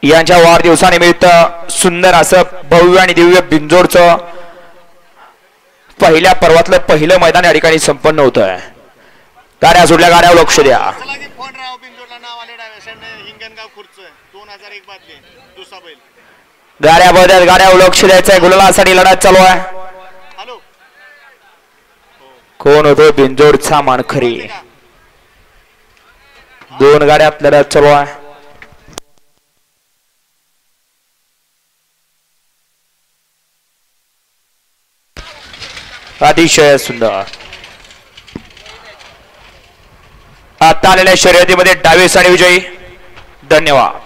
यांच्या वाढदिवसानिमित्त सुंदर असं भव्य आणि दिव्य बिंजोडचं पहिल्या पर्वातलं पहिलं मैदान या ठिकाणी संपन्न होतंय. गाड्या सुटल्या, गाड्यावर लक्ष द्या. गाड्या बदल, गाड्यावर लक्ष द्यायचंय. गुलालासाठी लढत चालू आहे. कोण होतो बिंजोडचा मानकरी? दोन गाड्यात लढत चालू आहे. अतिशय सुंदर. आता आलेल्या शर्यतीमध्ये डावी साडी विजयी. धन्यवाद.